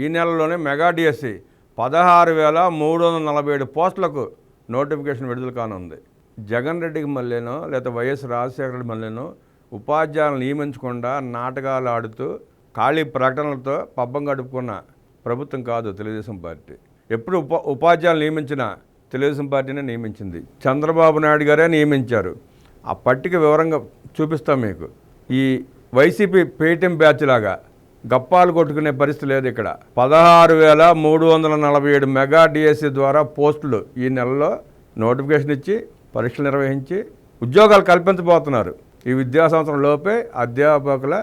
ఈ నెలలోనే mega DSC 16,347 పోస్టులకు నోటిఫికేషన్ విడుదల కానుంది. జగన్ రెడ్డికి మళ్ళీనో లేదా వైఎస్ రాజశేఖర రెడ్డి మళ్ళీనో ఉపాధ్యాయులను నియమించకుండా నాటకాలు ఆడుతూ ఖాళీ ప్రకటనలతో పబ్బం గడుపుకున్న ప్రభుత్వం కాదు తెలుగుదేశం పార్టీ. ఎప్పుడు ఉపాధ్యాయులు నియమించిన తెలుగుదేశం పార్టీనే నియమించింది. చంద్రబాబు నాయుడు గారే నియమించారు. ఆ పట్టిక వివరంగా చూపిస్తాం మీకు. ఈ వైసీపీ పేటీఎం బ్యాచ్ లాగా గప్పాలు కొట్టుకునే పరిస్థితి లేదు ఇక్కడ. 16,347 మెగా డిఎస్సి ద్వారా పోస్టులు ఈ నెలలో నోటిఫికేషన్ ఇచ్చి పరీక్షలు నిర్వహించి ఉద్యోగాలు కల్పించబోతున్నారు. ఈ విద్యా సంవత్సరం లోపే అధ్యాపకుల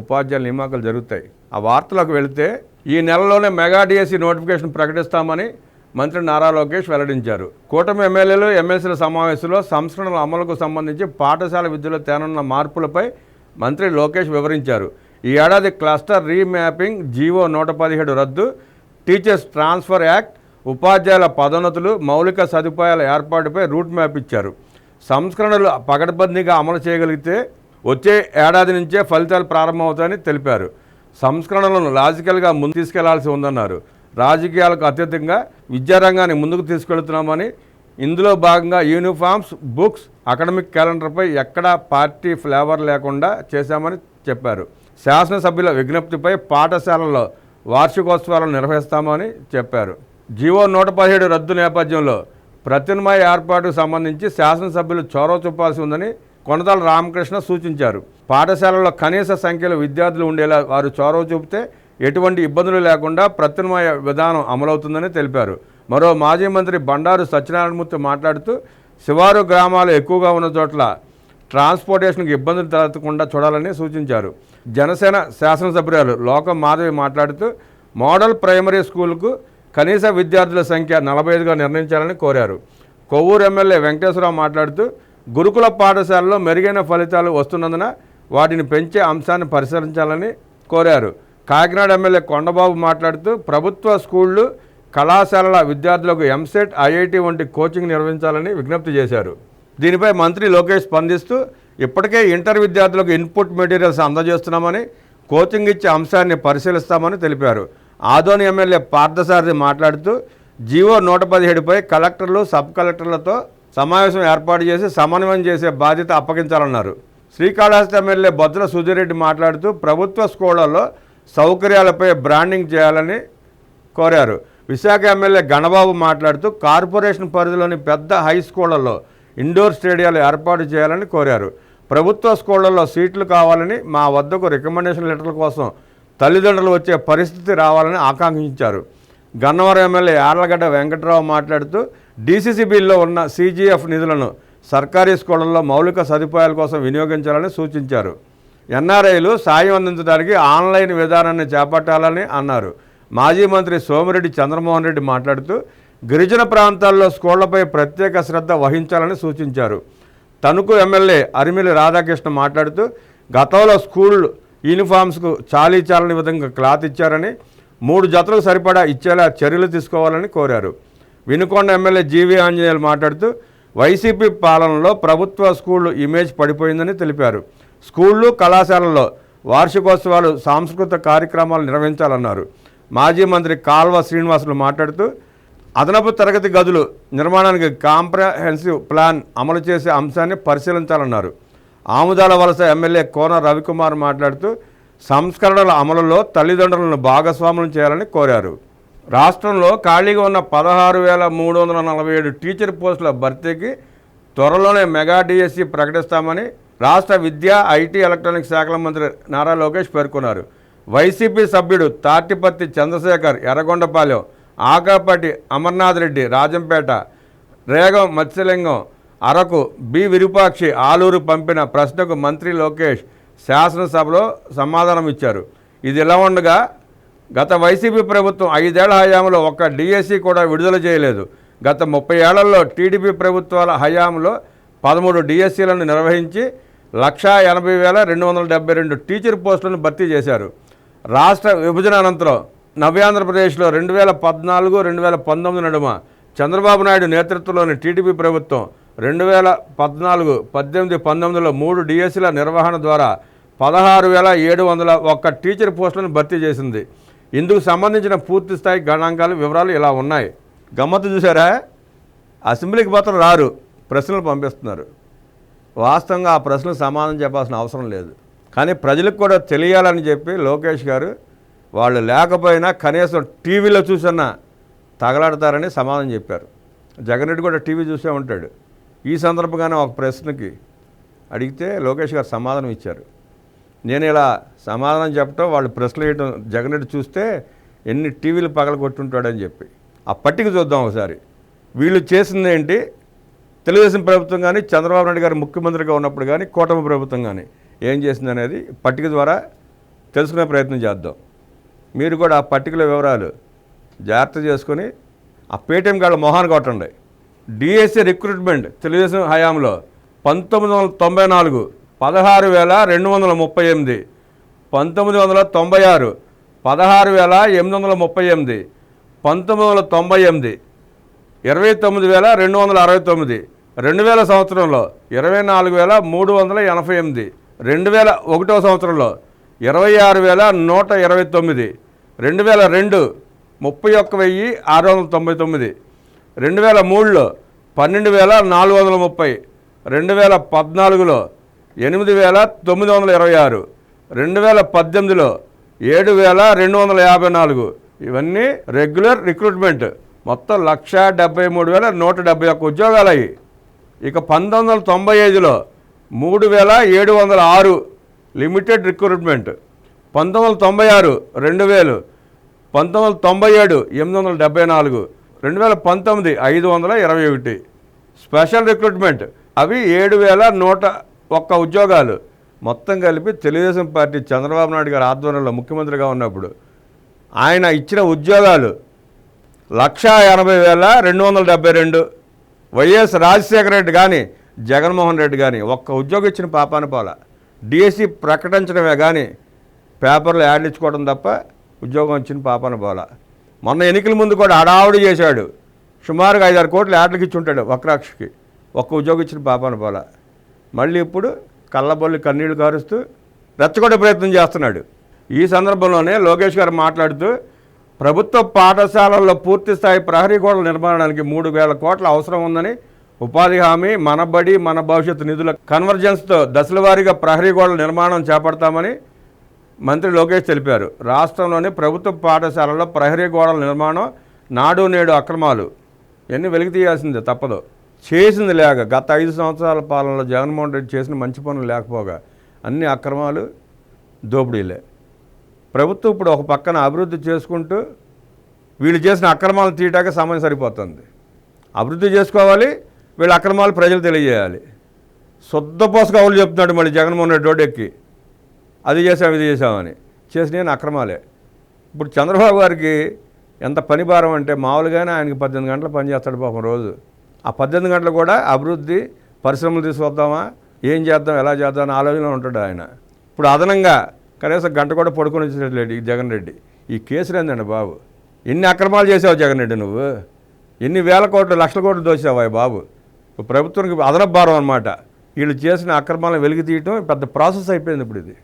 ఉపాధ్యాయుల నియామకాలు జరుగుతాయి. ఆ వార్తలకు వెళితే ఈ నెలలోనే మెగా డిఎస్సి నోటిఫికేషన్ ప్రకటిస్తామని మంత్రి నారా లోకేష్ వెల్లడించారు. కూటమి ఎమ్మెల్యేలు ఎమ్మెల్సీల సమావేశంలో సంస్కరణల అమలుకు సంబంధించి పాఠశాల విద్యలో తేనున్న మార్పులపై మంత్రి లోకేష్ వివరించారు. ఈ ఏడాది క్లస్టర్ రీమ్యాపింగ్, జీవో 117 రద్దు, టీచర్స్ ట్రాన్స్ఫర్ యాక్ట్, ఉపాధ్యాయుల పదోన్నతులు, మౌలిక సదుపాయాల ఏర్పాటుపై రూట్ మ్యాప్ ఇచ్చారు. సంస్కరణలు పకడ్బందీగా అమలు చేయగలిగితే వచ్చే ఏడాది నుంచే ఫలితాలు ప్రారంభమవుతాయని తెలిపారు. సంస్కరణలను లాజికల్గా ముందు తీసుకెళ్లాల్సి ఉందన్నారు. రాజకీయాలకు అత్యధికంగా విద్యారంగాన్ని ముందుకు తీసుకెళ్తున్నామని, ఇందులో భాగంగా యూనిఫామ్స్, బుక్స్, అకాడమిక్ క్యాలెండర్పై ఎక్కడా పార్టీ ఫ్లేవర్ లేకుండా చేశామని చెప్పారు. శాసనసభ్యుల విజ్ఞప్తిపై పాఠశాలల్లో వార్షికోత్సవాలను నిర్వహిస్తామని చెప్పారు. జీవో 117 రద్దు నేపథ్యంలో ప్రత్యామ్నాయ ఏర్పాటుకు సంబంధించి శాసనసభ్యులు చొరవ చూపాల్సి ఉందని కొనతాల రామకృష్ణ సూచించారు. పాఠశాలల్లో కనీస సంఖ్యలో విద్యార్థులు ఉండేలా వారు చొరవ చూపితే ఎటువంటి ఇబ్బందులు లేకుండా ప్రత్యామ్నాయ విధానం అమలవుతుందని తెలిపారు. మరో మాజీ మంత్రి బండారు సత్యనారాయణమూర్తి మాట్లాడుతూ శివారు గ్రామాలు ఎక్కువగా ఉన్న చోట్ల ట్రాన్స్పోర్టేషన్కి ఇబ్బందులు తలెత్తకుండా చూడాలని సూచించారు. జనసేన శాసనసభ్యురాలు లోకం మాధవి మాట్లాడుతూ మోడల్ ప్రైమరీ స్కూల్కు కనీస విద్యార్థుల సంఖ్య 45గా నిర్ణయించాలని కోరారు. కొవ్వూరు ఎమ్మెల్యే వెంకటేశ్వరరావు మాట్లాడుతూ గురుకుల పాఠశాలలో మెరుగైన ఫలితాలు వస్తున్నందున వాటిని పెంచే అంశాన్ని పరిశీలించాలని కోరారు. కాకినాడ ఎమ్మెల్యే కొండబాబు మాట్లాడుతూ ప్రభుత్వ స్కూళ్లు, కళాశాలల విద్యార్థులకు ఎంసెట్, ఐఐటి వంటి కోచింగ్ నిర్వహించాలని విజ్ఞప్తి చేశారు. దీనిపై మంత్రి లోకేష్ స్పందిస్తూ ఇప్పటికే ఇంటర్ విద్యార్థులకు ఇన్పుట్ మెటీరియల్స్ అందజేస్తున్నామని, కోచింగ్ ఇచ్చే అంశాన్ని పరిశీలిస్తామని తెలిపారు. ఆదోని ఎమ్మెల్యే పార్థసారథి మాట్లాడుతూ జీవో 117పై కలెక్టర్లు, సబ్ కలెక్టర్లతో సమావేశం ఏర్పాటు చేసి సమన్వయం చేసే బాధ్యత అప్పగించాలన్నారు. శ్రీకాళహస్తి ఎమ్మెల్యే బొజ్జల సుధీరెడ్డి మాట్లాడుతూ ప్రభుత్వ స్కూళ్లలో సౌకర్యాలపై బ్రాండింగ్ చేయాలని కోరారు. విశాఖ ఎమ్మెల్యే గణబాబు మాట్లాడుతూ కార్పొరేషన్ పరిధిలోని పెద్ద హై స్కూళ్లలో ఇండోర్ స్టేడియాలు ఏర్పాటు చేయాలని కోరారు. ప్రభుత్వ స్కూళ్లలో సీట్లు కావాలని, మా వద్దకు రికమెండేషన్ లెటర్ల కోసం తల్లిదండ్రులు వచ్చే పరిస్థితి రావాలని ఆకాంక్షించారు. గన్నవరం ఎమ్మెల్యే యార్లగడ్డ వెంకట్రావు మాట్లాడుతూ డీసీసీబీల్లో ఉన్న సీజీఎఫ్ నిధులను సర్కారీ స్కూళ్లలో మౌలిక సదుపాయాల కోసం వినియోగించాలని సూచించారు. ఎన్ఆర్ఐలు సాయం అందించడానికి ఆన్లైన్ విధానాన్ని చేపట్టాలని అన్నారు. మాజీ మంత్రి సోమిరెడ్డి చంద్రమోహన్ రెడ్డి మాట్లాడుతూ గిరిజన ప్రాంతాల్లో స్కూళ్లపై ప్రత్యేక శ్రద్ధ వహించాలని సూచించారు. తణుకు ఎమ్మెల్యే అరిమిలి రాధాకృష్ణ మాట్లాడుతూ గతంలో స్కూల్ యూనిఫామ్స్కు చాలని విధంగా క్లాత్ ఇచ్చారని, 3 జతలకు సరిపడా ఇచ్చేలా చర్యలు తీసుకోవాలని కోరారు. వినుకొండ ఎమ్మెల్యే జీవీ ఆంజనేయులు మాట్లాడుతూ వైసీపీ పాలనలో ప్రభుత్వ స్కూళ్లు ఇమేజ్ పడిపోయిందని తెలిపారు. స్కూళ్ళు, కళాశాలల్లో వార్షికోత్సవాలు, సాంస్కృతిక కార్యక్రమాలు నిర్వహించాలన్నారు. మాజీ మంత్రి కాల్వ శ్రీనివాసులు మాట్లాడుతూ అదనపు తరగతి గదులు నిర్మాణానికి కాంప్రహెన్సివ్ ప్లాన్ అమలు చేసే అంశాన్ని పరిశీలించాలన్నారు. ఆముదాల వలస ఎమ్మెల్యే కోన రవికుమార్ మాట్లాడుతూ సంస్కరణల అమలులో తల్లిదండ్రులను భాగస్వాములు చేయాలని కోరారు. రాష్ట్రంలో ఖాళీగా ఉన్న 16,347 టీచర్ పోస్టుల భర్తీకి త్వరలోనే మెగా డిఎస్సి ప్రకటిస్తామని రాష్ట్ర విద్యా, ఐటీ, ఎలక్ట్రానిక్స్ శాఖల మంత్రి నారా లోకేష్ పేర్కొన్నారు. వైసీపీ సభ్యుడు తాటిపత్తి చంద్రశేఖర్ ఎర్రగొండపాలెం, ఆకాపట్టి అమర్నాథ్ రెడ్డి రాజంపేట, రేగం మత్స్యలింగం అరకు, బి విరూపాక్షి ఆలూరు పంపిన ప్రశ్నకు మంత్రి లోకేష్ శాసనసభలో సమాధానం ఇచ్చారు. ఇది ఇలా ఉండగా గత వైసీపీ ప్రభుత్వం 5 ఏళ్ల హయాంలో ఒక్క డిఎస్సి కూడా విడుదల చేయలేదు. గత 30 ఏళ్లలో టీడీపీ ప్రభుత్వాల హయాంలో 13 డిఎస్సీలను నిర్వహించి 1,80,272 టీచర్ పోస్టులను భర్తీ చేశారు. రాష్ట్ర విభజన అనంతరం నవ్యాంధ్రప్రదేశ్లో 2014-2019 నడుమ చంద్రబాబు నాయుడు నేతృత్వంలోని టీడీపీ ప్రభుత్వం 2014, 18, 19లో 3 డిఎస్సీల నిర్వహణ ద్వారా 16,701 టీచర్ పోస్టులను భర్తీ చేసింది. ఇందుకు సంబంధించిన పూర్తి స్థాయి గణాంకాలు వివరాలు ఇలా ఉన్నాయి. గమ్మత్తు చూసారా, అసెంబ్లీకి మాత్రం రారు, ప్రశ్నలు పంపిస్తున్నారు. వాస్తవంగా ఆ ప్రశ్నలకు సమాధానం చెప్పాల్సిన అవసరం లేదు. కానీ ప్రజలకు కూడా తెలియాలని చెప్పి లోకేష్ గారు వాళ్ళు లేకపోయినా కనీసం టీవీలో చూసన్నా తగలాడతారని సమాధానం చెప్పారు. జగన్ రెడ్డి కూడా టీవీ చూసే ఉంటాడు. ఈ సందర్భంగానే ఒక ప్రశ్నకి అడిగితే లోకేష్ గారు సమాధానం ఇచ్చారు. నేను ఇలా సమాధానం చెప్పటం, వాళ్ళు ప్రశ్నలు వేయటం జగన్ రెడ్డి చూస్తే ఎన్ని టీవీలు పగల కొట్టుంటాడని చెప్పి ఆ పట్టిక చూద్దాం ఒకసారి. వీళ్ళు చేసింది ఏంటి, తెలుగుదేశం ప్రభుత్వం కానీ చంద్రబాబు నాయుడు గారు ముఖ్యమంత్రిగా ఉన్నప్పుడు కానీ కూటమి ప్రభుత్వం కానీ ఏం చేసింది అనేది పట్టిక ద్వారా తెలుసుకునే ప్రయత్నం చేద్దాం. మీరు కూడా ఆ పట్టికల వివరాలు జాగ్రత్త చేసుకొని ఆ పేటీఎం కార్డు మొహాన్ని కొట్టండి. డిఎస్సి రిక్రూట్మెంట్ తెలుగుదేశం హయాంలో 1994 16,238, 1996 16,838, 1998 29,269, 2000 సంవత్సరంలో 24,388, 2001 సంవత్సరంలో 26,129, 2002 31,699, 2003లో 12,430, 2014లో 8,926, 2018లో 7,254. ఇవన్నీ రెగ్యులర్ రిక్రూట్మెంట్. మొత్తం 173,171 ఉద్యోగాలు అయ్యి. ఇక 1995లో 3,706 లిమిటెడ్ రిక్రూట్మెంట్, 1996 2,000, 1997 874, 2019 521 స్పెషల్ రిక్రూట్మెంట్. అవి 7,101 ఉద్యోగాలు. మొత్తం కలిపి తెలుగుదేశం పార్టీ చంద్రబాబు నాయుడు గారి ఆధ్వర్యంలో ముఖ్యమంత్రిగా ఉన్నప్పుడు ఆయన ఇచ్చిన ఉద్యోగాలు 180,272. వైఎస్ రాజశేఖర రెడ్డి కానీ జగన్మోహన్ రెడ్డి కానీ ఒక్క ఉద్యోగం ఇచ్చిన పాపాన పోలా. డిఎస్సి ప్రకటించడమే కానీ పేపర్లో యాడ్లు ఇచ్చుకోవడం తప్ప ఉద్యోగం ఇచ్చిన పాపాన పోలా. మొన్న ఎన్నికల ముందు కూడా హడావుడి చేశాడు. సుమారుగా 5-6 కోట్లు యాడ్లకి ఇచ్చి ఉంటాడు వక్రాక్షకి. ఒక్క ఉద్యోగం ఇచ్చిన పాపాన పోలా. మళ్ళీ ఇప్పుడు కళ్ళబొల్లి కన్నీళ్లు కారుస్తూ రెచ్చగొట్టే ప్రయత్నం చేస్తున్నాడు. ఈ సందర్భంలోనే లోకేష్ గారు మాట్లాడుతూ ప్రభుత్వ పాఠశాలల్లో పూర్తిస్థాయి ప్రహరీ గోడల నిర్మాణానికి 3,000 కోట్ల అవసరం ఉందని, ఉపాధి హామీ, మనబడి, మన భవిష్యత్తు నిధుల కన్వర్జెన్స్తో దశలవారీగా ప్రహరీ గోడల నిర్మాణం చేపడతామని మంత్రి లోకేష్ తెలిపారు. రాష్ట్రంలోని ప్రభుత్వ పాఠశాలల్లో ప్రహరీ గోడల నిర్మాణం, నాడు నేడు అక్రమాలు ఇవన్నీ వెలికి తీయాల్సిందే, తప్పదు. చేసింది లేక గత 5 సంవత్సరాల పాలనలో జగన్మోహన్ రెడ్డి చేసిన మంచి పనులు లేకపోగా అన్ని అక్రమాలు, దోపిడీలే. ప్రభుత్వం ఇప్పుడు ఒక పక్కన అభివృద్ధి చేసుకుంటూ వీళ్ళు చేసిన అక్రమాలు తీయటాక సమయం సరిపోతుంది. అభివృద్ధి చేసుకోవాలి, వీళ్ళ అక్రమాలు ప్రజలు తెలియజేయాలి. శుద్ధపోస కవులు చెప్తున్నాడు మళ్ళీ జగన్మోహన్ రెడ్డి రోడ్డెక్కి, అది చేసాం ఇది చేసామని. చేసిన అక్రమాలే. ఇప్పుడు చంద్రబాబు గారికి ఎంత పని భారం అంటే మామూలుగానే ఆయనకి 18 గంటలు పని చేస్తాడు పాపం రోజు. ఆ 18 గంటలు కూడా అభివృద్ధి, పరిశ్రమలు తీసుకొద్దామా, ఏం చేద్దాం, ఎలా చేద్దాం అని ఆలోచనలో ఉంటాడు ఆయన. ఇప్పుడు అదనంగా కనీసం గంట కూడా పడుకొని వచ్చేటట్లేడు జగన్ రెడ్డి. ఈ కేసులు ఏందండి బాబు? ఎన్ని అక్రమాలు చేసావు జగన్ రెడ్డి నువ్వు? ఎన్ని వేల కోట్లు, లక్షల కోట్లు దోసావా బాబు? ప్రభుత్వానికి అదనపు భారం అనమాట. వీళ్ళు చేసిన అక్రమాలను వెలికి తీయటం పెద్ద ప్రాసెస్ అయిపోయింది ఇప్పుడు ఇది.